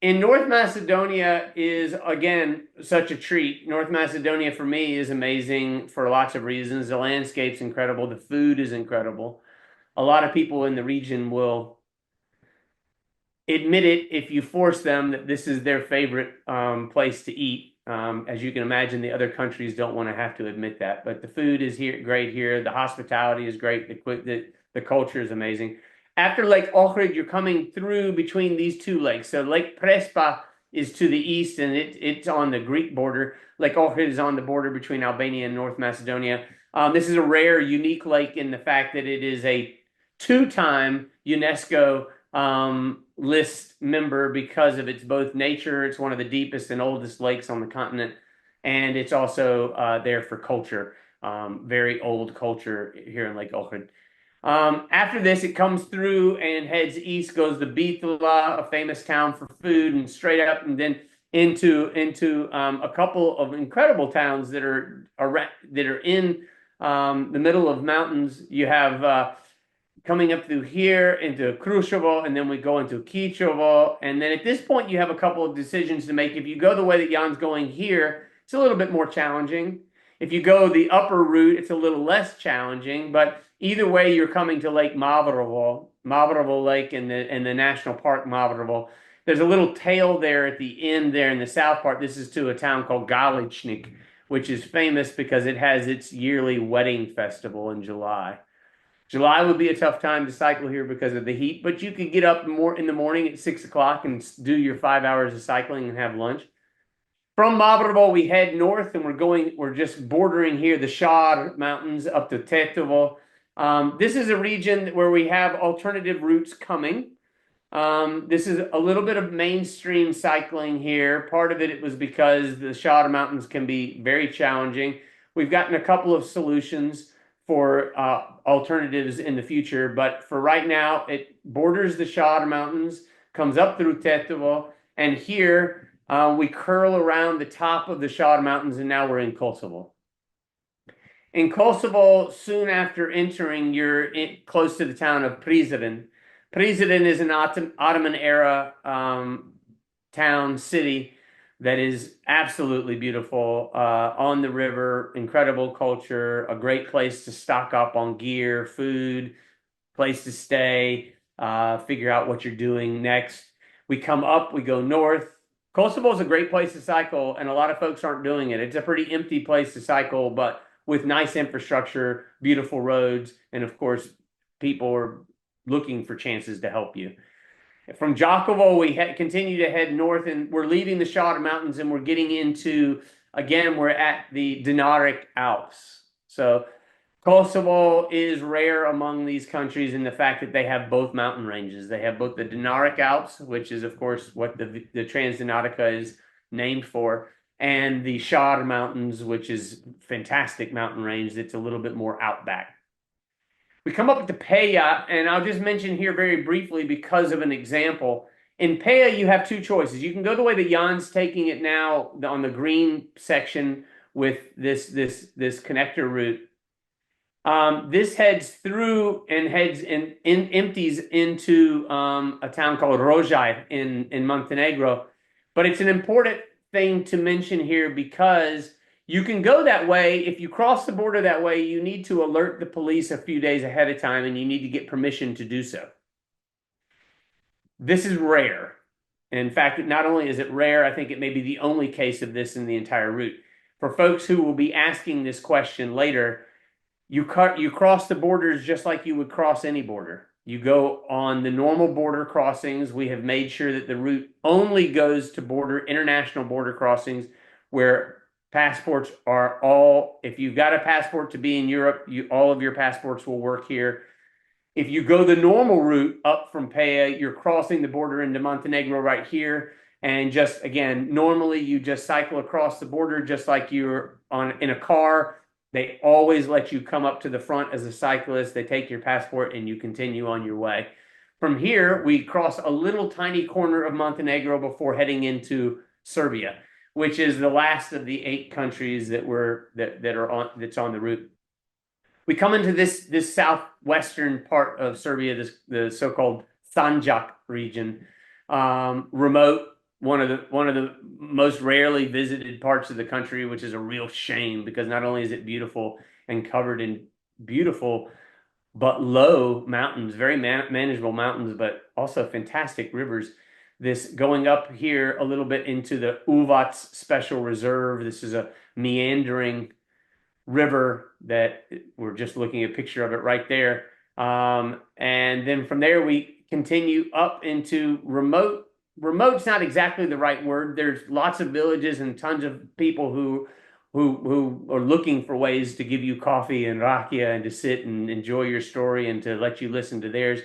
In North Macedonia is, again, such a treat. North Macedonia, for me, is amazing for lots of reasons. The landscape's incredible. The food is incredible. A lot of people in the region will admit it if you force them that this is their favorite place to eat. As you can imagine, the other countries don't want to have to admit that. But the food is great here. The hospitality is great. The culture is amazing. After Lake Ohrid, you're coming through between these two lakes. So Lake Prespa is to the east, and it's on the Greek border. Lake Ohrid is on the border between Albania and North Macedonia. This is a rare, unique lake in the fact that it is a two-time UNESCO list member because of its both nature. It's one of the deepest and oldest lakes on the continent, and it's also there for culture. Very old culture here in Lake Ohrid. After this, it comes through and heads east, goes to Bitola, a famous town for food, and straight up, and then into a couple of incredible towns that are in the middle of mountains. You have coming up through here into Kruševo, and then we go into Kičevo. And then at this point, you have a couple of decisions to make. If you go the way that Jan's going here, it's a little bit more challenging. If you go the upper route, it's a little less challenging. But either way, you're coming to Lake Mavrovo Lake and the National Park Mavrovo. There's a little tail there at the end there in the south part. This is to a town called Galičnik, which is famous because it has its yearly wedding festival in July. July would be a tough time to cycle here because of the heat, but you could get up more in the morning at 6 o'clock and do your 5 hours of cycling and have lunch. From Mavrovo, we head north, and we're just bordering here the Shar Mountains up to Tetovo. This is a region where we have alternative routes coming. This is a little bit of mainstream cycling here. Part of it was because the Shar Mountains can be very challenging. We've gotten a couple of solutions for alternatives in the future, but for right now, it borders the Shar Mountains, comes up through Tetovo, and here we curl around the top of the Shar Mountains, and now we're in Kosovo. In Kosovo, soon after entering, you're close to the town of Prizren. Prizren is an Ottoman-era town, city, that is absolutely beautiful, on the river, incredible culture, a great place to stock up on gear, food, place to stay, figure out what you're doing next. We come up, we go north. Kosovo is a great place to cycle, and a lot of folks aren't doing it. It's a pretty empty place to cycle, but with nice infrastructure, beautiful roads, and of course, people are looking for chances to help you. From Đakovo, we continue to head north, and we're leaving the Shar Mountains, and we're getting into, again, we're at the Dinaric Alps. So Kosovo is rare among these countries in the fact that they have both mountain ranges. They have both the Dinaric Alps, which is, of course, what the Trans Dinarica is named for, and the Shar Mountains, which is fantastic mountain range that's a little bit more outback. We come up to Peja, and I'll just mention here very briefly because of an example. In Peja, you have two choices. You can go the way that Jan's taking it now on the green section with this connector route. This heads through and empties into a town called Rojaj in Montenegro. But it's an important thing to mention here because you can go that way. If you cross the border that way, you need to alert the police a few days ahead of time, and you need to get permission to do so. This is rare. In fact, not only is it rare, I think it may be the only case of this in the entire route. For folks who will be asking this question later, you cross the borders just like you would cross any border. You go on the normal border crossings. We have made sure that the route only goes to international border crossings where passports are all, if you've got a passport to be in Europe, all of your passports will work here. If you go the normal route up from Peja, you're crossing the border into Montenegro right here. And just again, normally you just cycle across the border just like you're in a car. They always let you come up to the front as a cyclist. They take your passport and you continue on your way. From here, we cross a little tiny corner of Montenegro before heading into Serbia, which is the last of the 8 countries that's on the route. We come into this southwestern part of Serbia, the so-called Sanjak region, remote, one of the most rarely visited parts of the country, which is a real shame because not only is it beautiful and covered in beautiful but low mountains, very manageable mountains, but also fantastic rivers. This going up here a little bit into the Uvac Special Reserve. This is a meandering river that we're just looking at a picture of it right there. And then from there, we continue up into remote's not exactly the right word. There's lots of villages and tons of people who are looking for ways to give you coffee and rakia and to sit and enjoy your story and to let you listen to theirs.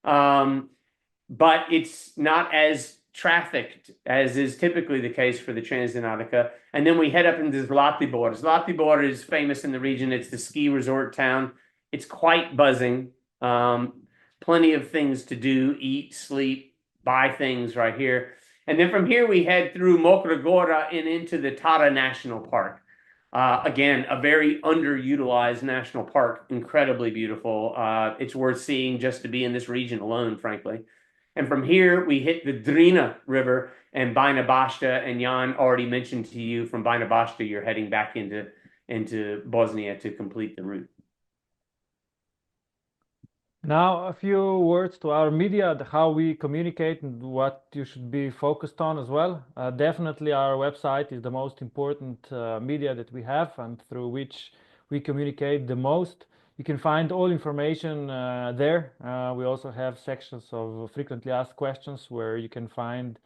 But it's not as trafficked as is typically the case for the Trans Dinarica. And then we head up into Zlatibor. Zlatibor is famous in the region. It's the ski resort town. It's quite buzzing. Plenty of things to do, eat, sleep, buy things right here. And then from here, we head through Mokra Gora and into the Tara National Park. Again, a very underutilized national park, incredibly beautiful. It's worth seeing just to be in this region alone, frankly. And from here, we hit the Drina River and Bajina Bašta. And Jan already mentioned to you from Bajina Bašta, you're heading back into Bosnia to complete the route. Now, a few words to our media, how we communicate and what you should be focused on as well. Definitely our website is the most important media that we have and through which we communicate the most. You can find all information there. We also have sections of frequently asked questions where you can find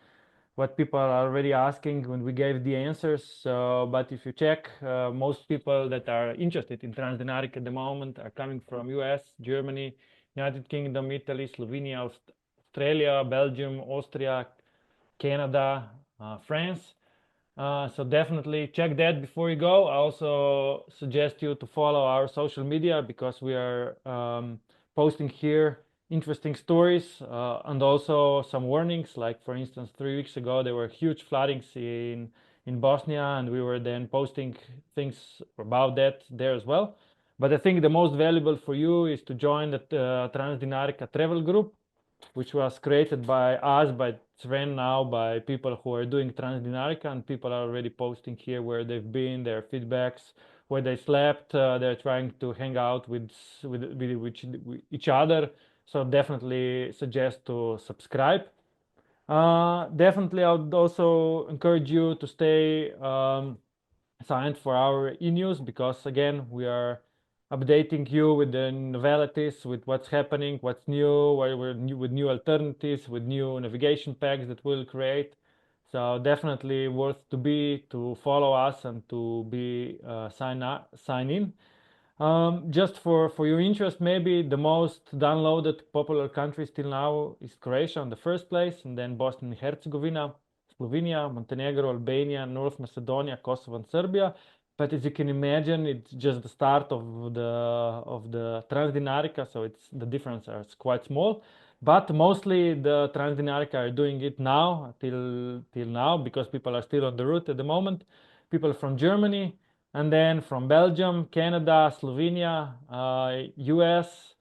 what people are already asking when we gave the answers. But if you check, most people that are interested in Trans Dinarica at the moment are coming from US, Germany, United Kingdom, Italy, Slovenia, Australia, Belgium, Austria, Canada, France. So definitely check that before you go. I also suggest you to follow our social media because we are posting here interesting stories and also some warnings. Like for instance, 3 weeks ago there were huge floodings in Bosnia, and we were then posting things about that there as well. But I think the most valuable for you is to join the Trans Dinarica travel group, which was created by us, by Sven now, by people who are doing Trans Dinarica, and people are already posting here where they've been, their feedbacks, where they slept. They're trying to hang out with each other. So definitely suggest to subscribe. Definitely, I would also encourage you to stay signed for our e-news because again, we are updating you with the novelties, with what's happening, what's new, with new alternatives, with new navigation packs that we'll create. So definitely worth to follow us and to be sign in. Just for your interest, maybe the most downloaded popular country still now is Croatia in the first place, and then Bosnia and Herzegovina, Slovenia, Montenegro, Albania, North Macedonia, Kosovo, and Serbia. But as you can imagine, it's just the start of the Trans Dinarica, so the difference is quite small. But mostly the Trans Dinarica are doing it now till now because people are still on the route at the moment. People from Germany, and then from Belgium, Canada, Slovenia, US,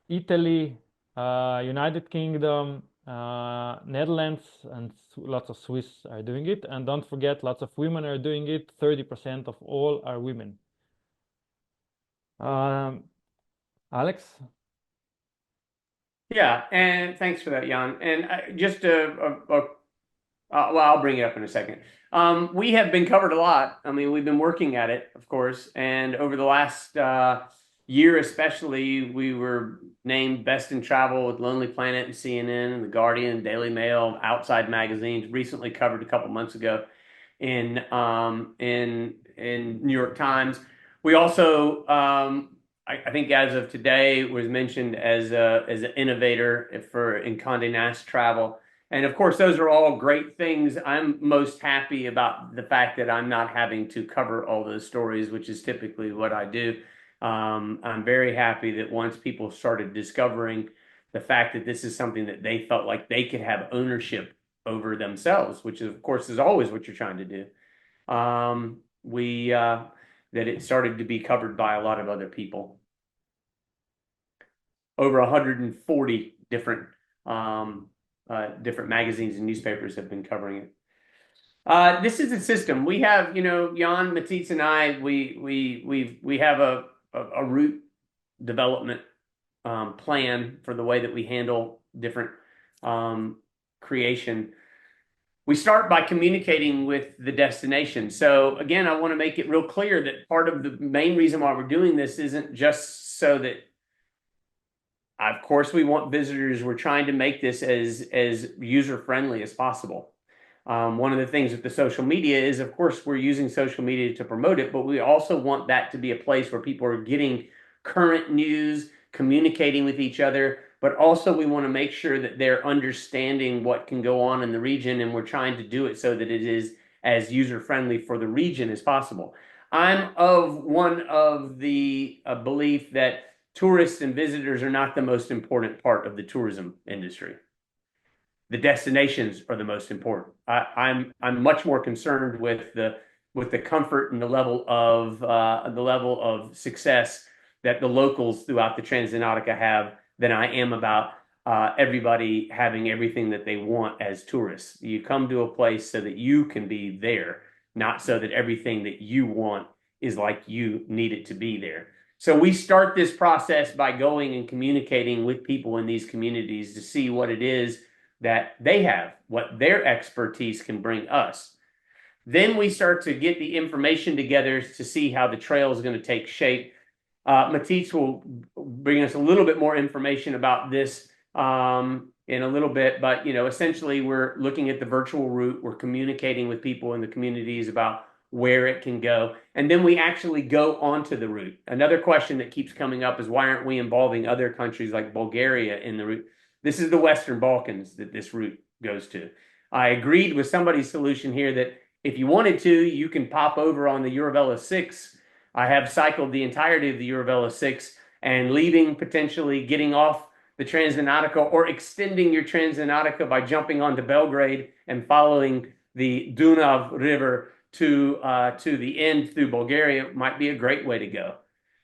Italy, United Kingdom, Netherlands, and lots of Swiss are doing it. And don't forget, lots of women are doing it. 30% of all are women. Alex? Yeah, and thanks for that, Jan. And just well, I'll bring it up in a second. We have been covered a lot. I mean, we've been working at it, of course, and over the last year especially, we were named Best in Travel with Lonely Planet and CNN and The Guardian, Daily Mail, Outside magazines. Recently covered a couple months ago in New York Times. We also, I think, as of today, was mentioned as an innovator in Condé Nast Travel. And of course, those are all great things. I'm most happy about the fact that I'm not having to cover all those stories, which is typically what I do. I'm very happy that once people started discovering the fact that this is something that they felt like they could have ownership over themselves, which of course is always what you're trying to do. We that it started to be covered by a lot of other people. Over 140 different different magazines and newspapers have been covering it. This is a system. We have, Jan, Matisse, and I. We have a route development plan for the way that we handle different creation. We start by communicating with the destination. So again, I want to make it real clear that part of the main reason why we're doing this isn't just so that, of course, we want visitors. We're trying to make this as user friendly as possible. One of the things with the social media is, of course, we're using social media to promote it, but we also want that to be a place where people are getting current news, communicating with each other, but also we want to make sure that they're understanding what can go on in the region, and we're trying to do it so that it is as user friendly for the region as possible. I'm of one of the belief that tourists and visitors are not the most important part of the tourism industry. The destinations are the most important. I'm much more concerned with the comfort and the level of success that the locals throughout the Trans Dinarica have than I am about everybody having everything that they want as tourists. You come to a place so that you can be there, not so that everything that you want is like you need it to be there. So we start this process by going and communicating with people in these communities to see what it is that they have, what their expertise can bring us. Then we start to get the information together to see how the trail is going to take shape. Matisse will bring us a little bit more information about this in a little bit, but essentially we're looking at the virtual route. We're communicating with people in the communities about where it can go, and then we actually go onto the route. Another question that keeps coming up is, why aren't we involving other countries like Bulgaria in the route? This is the Western Balkans that this route goes to. I agreed with somebody's solution here that if you wanted to, you can pop over on the Eurovela 6. I have cycled the entirety of the Eurovela 6 and leaving, potentially getting off the Trans Dinarica or extending your Trans Dinarica by jumping onto Belgrade and following the Dunav River to the end through Bulgaria might be a great way to go.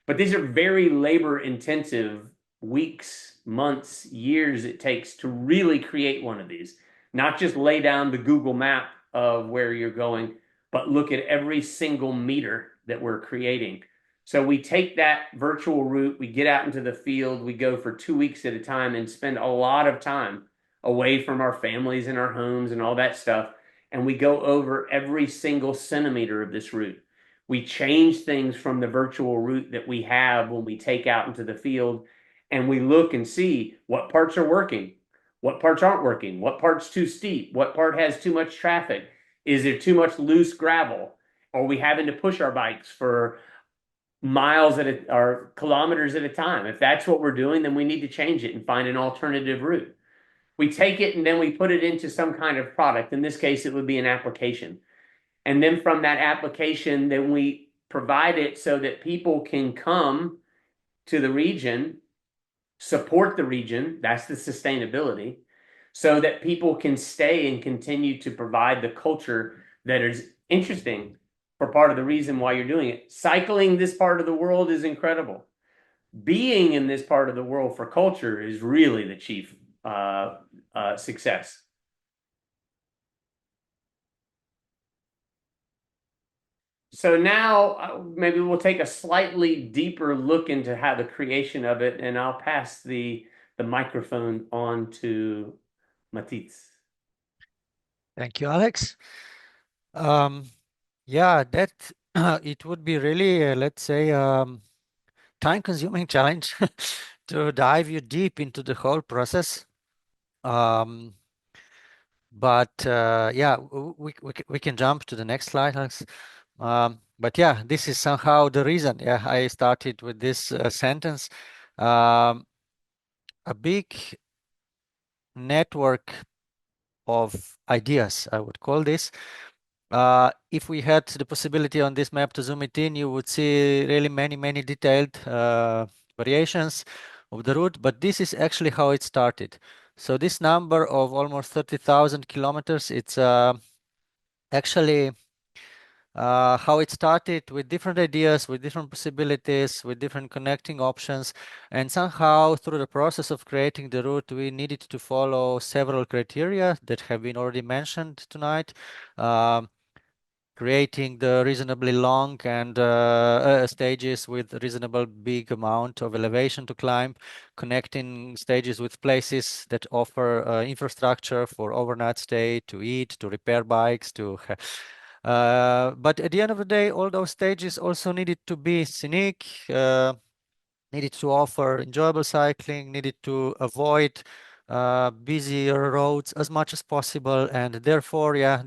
But these are very labor intensive weeks, months, years it takes to really create one of these. Not just lay down the Google map of where you're going, but look at every single meter that we're creating. So we take that virtual route, we get out into the field, we go for 2 weeks at a time and spend a lot of time away from our families and our homes and all that stuff. And we go over every single centimeter of this route. We change things from the virtual route that we have when we take out into the field, and we look and see what parts are working, what parts aren't working, what part's too steep, what part has too much traffic, is there too much loose gravel? Are we having to push our bikes for miles or kilometers at a time? If that's what we're doing, then we need to change it and find an alternative route. We take it and then we put it into some kind of product. In this case, it would be an application. And then from that application, then we provide it so that people can come to the region, support the region. That's the sustainability, so that people can stay and continue to provide the culture that is interesting for part of the reason why you're doing it. Cycling this part of the world is incredible. Being in this part of the world for culture is really the chief success. So now maybe we'll take a slightly deeper look into how the creation of it, and I'll pass the microphone on to Matisse. Thank you, Alex. Yeah, that it would be really, let's say, time-consuming challenge to dive you deep into the whole process. But yeah, we can jump to the next slide, Alex. But yeah, this is somehow the reason. Yeah, I started with this sentence. A big network of ideas, I would call this. If we had the possibility on this map to zoom it in, you would see really many detailed variations of the route, but this is actually how it started. So this number of almost 30,000 kilometers, it's actually how it started with different ideas, with different possibilities, with different connecting options. And somehow through the process of creating the route, we needed to follow several criteria that have been already mentioned tonight. Creating the reasonably long and stages with reasonable big amount of elevation to climb, connecting stages with places that offer infrastructure for overnight stay, to eat, to repair bikes, to but at the end of the day, all those stages also needed to be scenic, needed to offer enjoyable cycling, needed to avoid busier roads as much as possible, and therefore, yeah,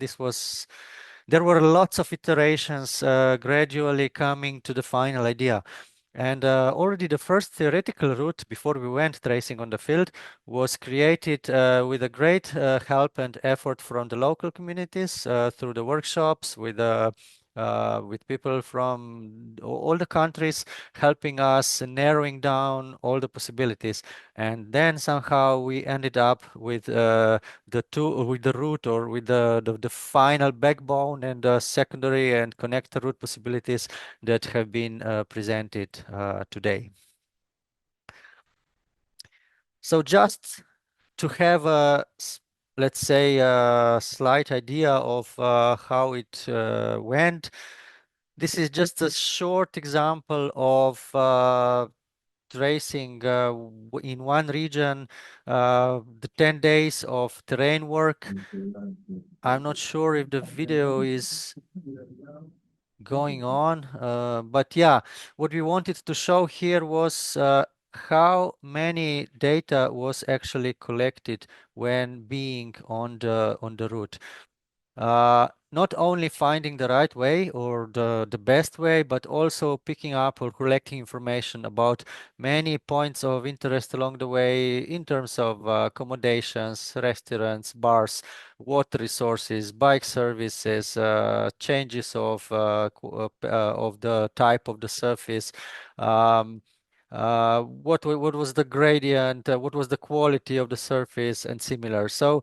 there were lots of iterations gradually coming to the final idea. And already the first theoretical route before we went tracing on the field was created with a great help and effort from the local communities through the workshops with people from all the countries helping us narrowing down all the possibilities. And then somehow we ended up with with the route or with the final backbone and the secondary and connector route possibilities that have been presented today. So just to have a, let's say, a slight idea of how it went, this is just a short example of tracing in one region the 10 days of terrain work. I'm not sure if the video is going on, but yeah, what we wanted to show here was how many data was actually collected when being on the route. Not only finding the right way or the best way, but also picking up or collecting information about many points of interest along the way in terms of accommodations, restaurants, bars, water resources, bike services, changes of the type of the surface. What was the gradient, what was the quality of the surface, and similar. So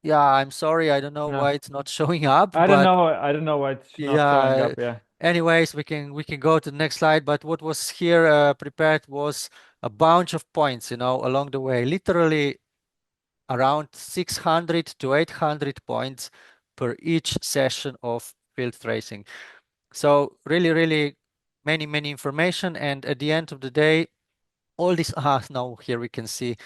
yeah, I'm sorry. I don't know No. why it's not showing up, I don't but know. I don't know why it's not showing yeah. up. Yeah. Anyways, we can go to the next slide. But what was here prepared was a bunch of points, along the way. Literally around 600 to 800 points per each session of field tracing. So really many information. And at the end of the day, all this. Now here we can see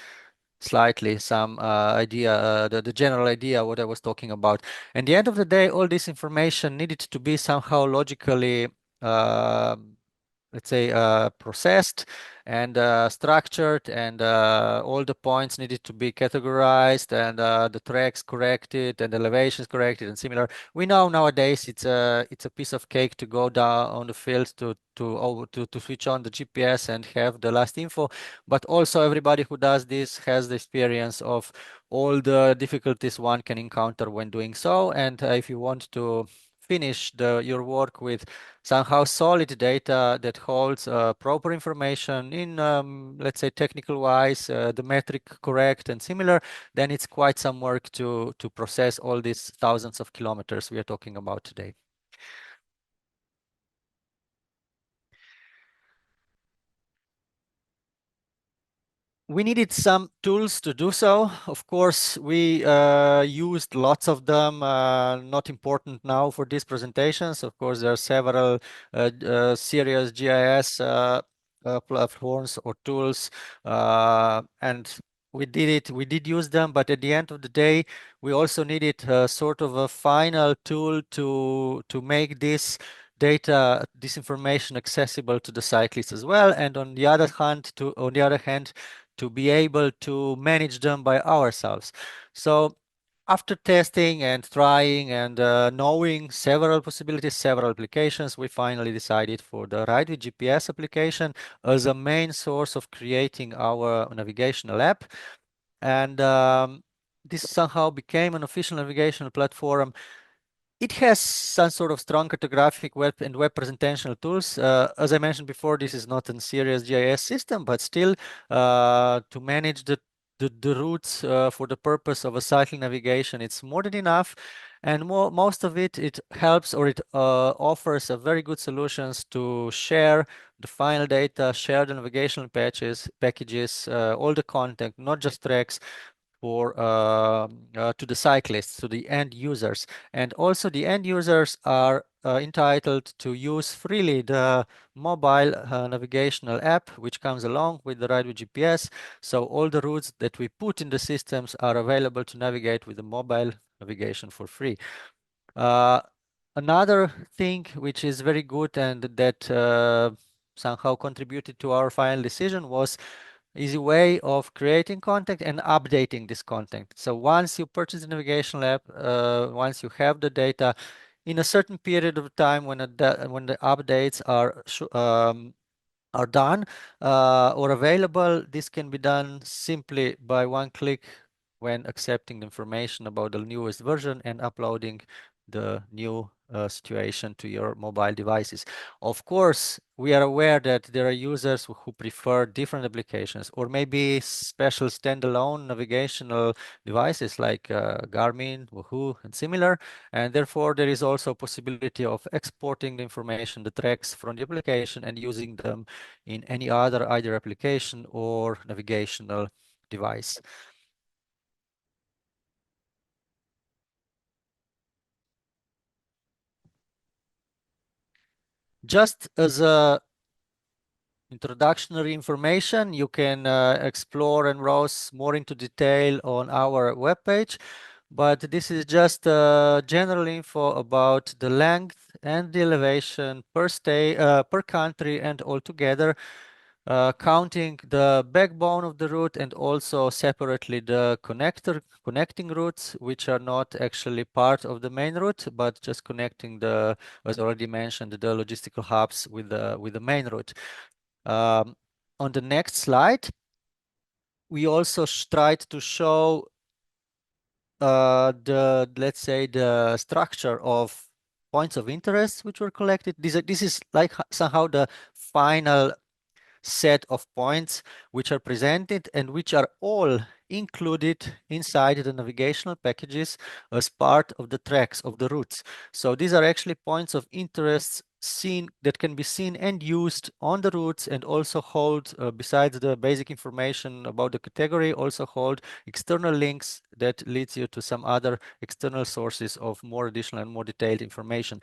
slightly some idea, the general idea what I was talking about. At the end of the day, all this information needed to be somehow logically let's say processed and structured, and all the points needed to be categorized, and the tracks corrected and elevations corrected and similar. We know nowadays it's a piece of cake to go down on the field to switch on the GPS and have the last info, but also everybody who does this has the experience of all the difficulties one can encounter when doing so. And if you want to finish your work with somehow solid data that holds proper information in, let's say, technical wise, the metric correct and similar, then it's quite some work to process all these thousands of kilometers we are talking about today. We needed some tools to do so. Of course, we used lots of them, not important now for these presentations. Of course, there are several serious GIS platforms or tools, and we did use them, but at the end of the day, we also needed sort of a final tool to make this information accessible to the cyclists as well, and on the other hand, to be able to manage them by ourselves. So after testing and trying and knowing several possibilities, several applications, we finally decided for the Ride with GPS application as a main source of creating our navigational app. And this somehow became an official navigational platform. It has some sort of strong cartographic web and web presentational tools. As I mentioned before, this is not a serious GIS system, but still to manage the routes for the purpose of a cycling navigation, it's more than enough. And most of it helps, or it offers a very good solutions to share the final data, share the navigational packages, all the content, not just tracks, for to the cyclists, to the end users. And also the end users are entitled to use freely the mobile navigational app, which comes along with the ride with GPS. So all the routes that we put in the systems are available to navigate with the mobile navigation for free. Another thing which is very good and that somehow contributed to our final decision was easy way of creating content and updating this content. So once you purchase the navigational app, once you have the data, in a certain period of time when the updates are done or available, this can be done simply by one click when accepting the information about the newest version and uploading the new situation to your mobile devices. Of course, we are aware that there are users who prefer different applications or maybe special standalone navigational devices like Garmin, Wahoo, and similar. And therefore, there is also a possibility of exporting the information, the tracks from the application and using them in any other either application or navigational device. Just as a introductory information, you can explore and browse more into detail on our webpage, but this is just general info about the length and the elevation per country and altogether, counting the backbone of the route and also separately the connecting routes, which are not actually part of the main route, but just connecting the, as already mentioned, the logistical hubs with the main route. On the next slide, we also tried to show let's say the structure of points of interest which were collected. This is like somehow the final set of points which are presented and which are all included inside the navigational packages as part of the tracks of the routes. So these are actually points of interest that can be seen and used on the routes and also hold, besides the basic information about the category, also hold external links that leads you to some other external sources of more additional and more detailed information.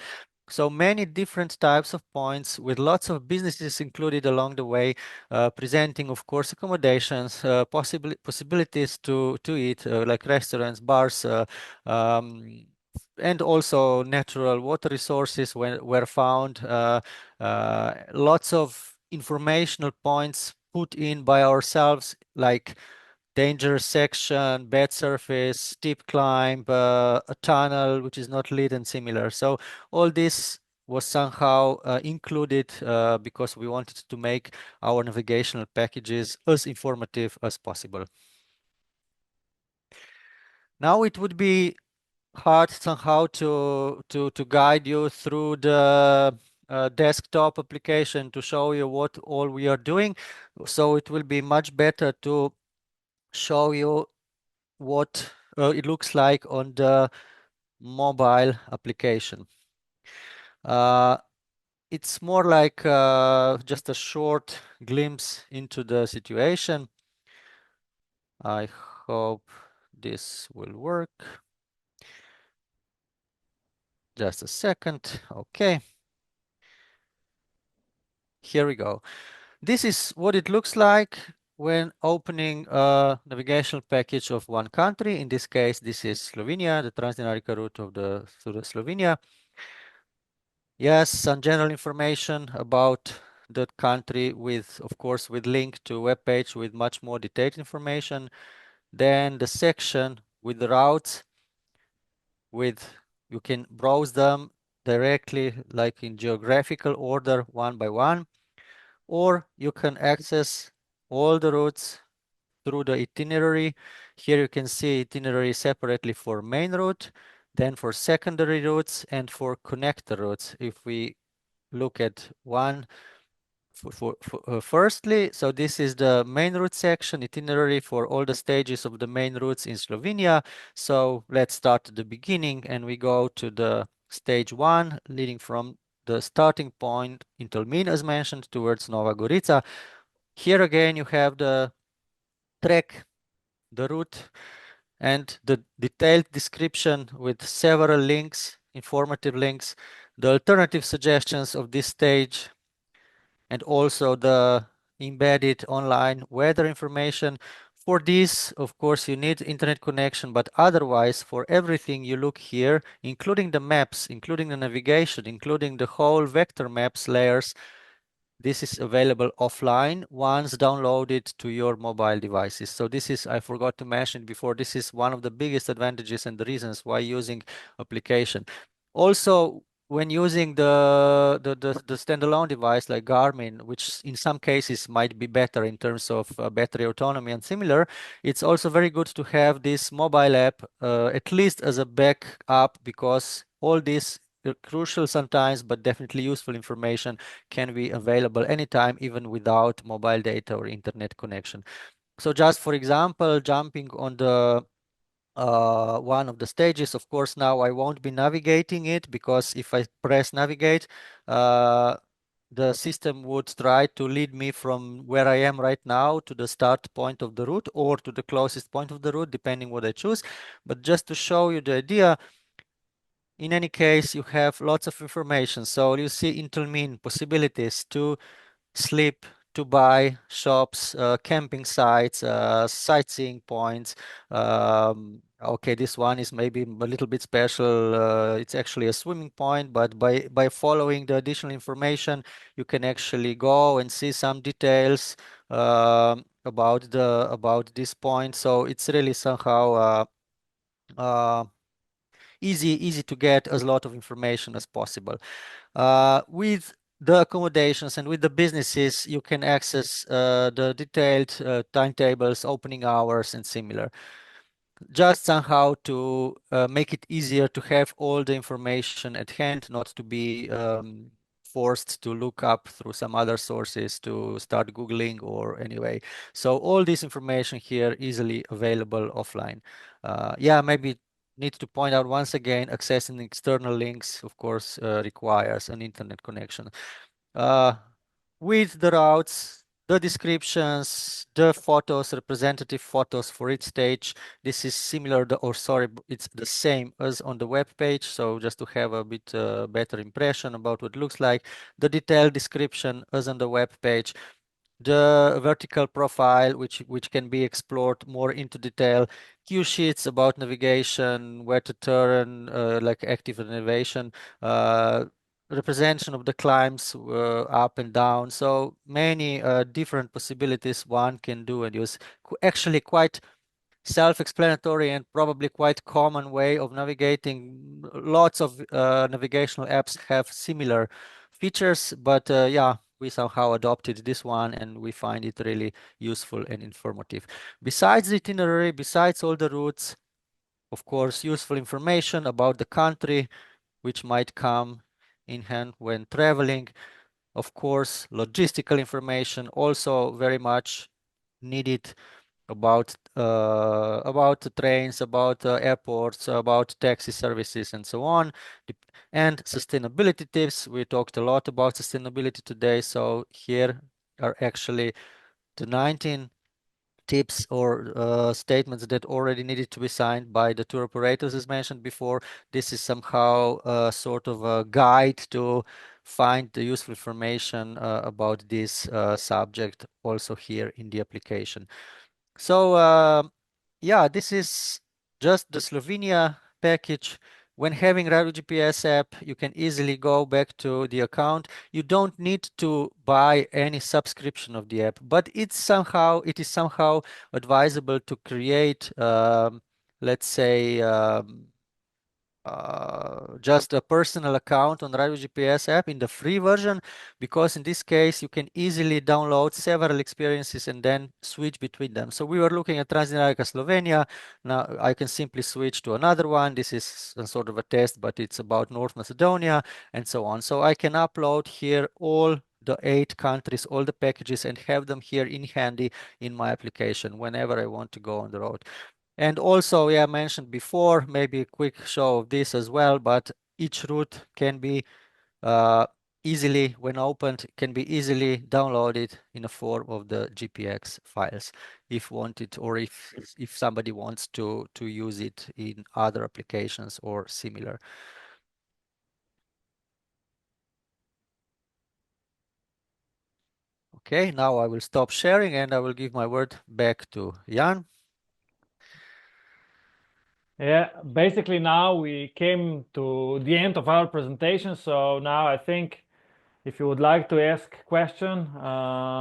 So many different types of points with lots of businesses included along the way, presenting, of course, accommodations, possibilities to eat, like restaurants, bars, and also natural water resources were found. Lots of informational points put in by ourselves, like danger section, bad surface, steep climb, a tunnel which is not lit and similar. So all this was somehow included because we wanted to make our navigational packages as informative as possible. Now it would be hard somehow to guide you through the desktop application to show you what all we are doing. So it will be much better to show you what it looks like on the mobile application. It's more like just a short glimpse into the situation. I hope this will work. Just a second. Okay. Here we go. This is what it looks like when opening a navigational package of one country. In this case, this is Slovenia, the Trans Dinarica route of through Slovenia. Yes, some general information about the country with, of course, with link to web page with much more detailed information. Then the section with the routes you can browse them directly, like in geographical order, one by one, or you can access all the routes through the itinerary. Here you can see itinerary separately for main route, then for secondary routes and for connector routes. If we look at one firstly, so this is the main route section, itinerary for all the stages of the main routes in Slovenia. So let's start at the beginning and we go to the stage 1, leading from the starting point in Tolmin, as mentioned, towards Nova Gorica. Here again, you have the track, the route, and the detailed description with several links, informative links, the alternative suggestions of this stage, and also the embedded online weather information. For this, of course, you need internet connection, but otherwise, for everything you look here, including the maps, including the navigation, including the whole vector maps layers, this is available offline once downloaded to your mobile devices. So this is, I forgot to mention before, this is one of the biggest advantages and the reasons why using application. Also, when using the standalone device like Garmin, which in some cases might be better in terms of battery autonomy and similar, it's also very good to have this mobile app at least as a backup, because all this crucial sometimes, but definitely useful information can be available anytime, even without mobile data or internet connection. So just for example, jumping on the one of the stages, of course, now I won't be navigating it, because if I press navigate, the system would try to lead me from where I am right now to the start point of the route or to the closest point of the route, depending what I choose. But just to show you the idea, in any case, you have lots of information. So you see in Tolmin possibilities to sleep, to buy, shops, camping sites, sightseeing points. Okay, this one is maybe a little bit special. It's actually a swimming point, but by following the additional information, you can actually go and see some details about this point. So it's really somehow easy to get as lot of information as possible. With the accommodations and with the businesses, you can access the detailed timetables, opening hours, and similar. Just somehow to make it easier to have all the information at hand, not to be forced to look up through some other sources, to start Googling or anyway. So all this information here easily available offline. Yeah, maybe need to point out once again, accessing external links, of course, requires an internet connection. With the routes, the descriptions, the photos, representative photos for each stage. This is similar, or sorry, it's the same as on the web page. So just to have a bit better impression about what it looks like, the detailed description as on the web page, the vertical profile, which can be explored more into detail, cue sheets about navigation, where to turn, like active navigation, representation of the climbs up and down. So many different possibilities one can do and use. Actually quite self-explanatory and probably quite common way of navigating. Lots of navigational apps have similar features, but yeah, we somehow adopted this one and we find it really useful and informative. Besides the itinerary, besides all the routes, of course, useful information about the country, which might come in hand when traveling. Of course, logistical information also very much needed about the trains, about airports, about taxi services, and so on. And sustainability tips. We talked a lot about sustainability today, so here are actually the 19 tips or statements that already needed to be signed by the tour operators, as mentioned before. This is somehow sort of a guide to find the useful information about this subject also here in the application. So yeah, this is just the Slovenia package. When having Radu GPS app, you can easily go back to the account. You don't need to buy any subscription of the app, but it is somehow advisable to create, let's say, just a personal account on Radio GPS app in the free version, because in this case you can easily download several experiences and then switch between them. So we were looking at Trans Dinarica Slovenia. Now I can simply switch to another one. This is a sort of a test, but it's about North Macedonia and so on. So I can upload here all the 8 countries, all the packages, and have them here in handy in my application whenever I want to go on the road. And also, yeah, I mentioned before, maybe a quick show of this as well, but each route can be easily, when opened, can be easily downloaded in a form of the GPX files if wanted, or if somebody wants to use it in other applications or similar. Okay, now I will stop sharing and I will give my word back to Jan. Yeah, basically now we came to the end of our presentation. So now I think if you would like to ask question,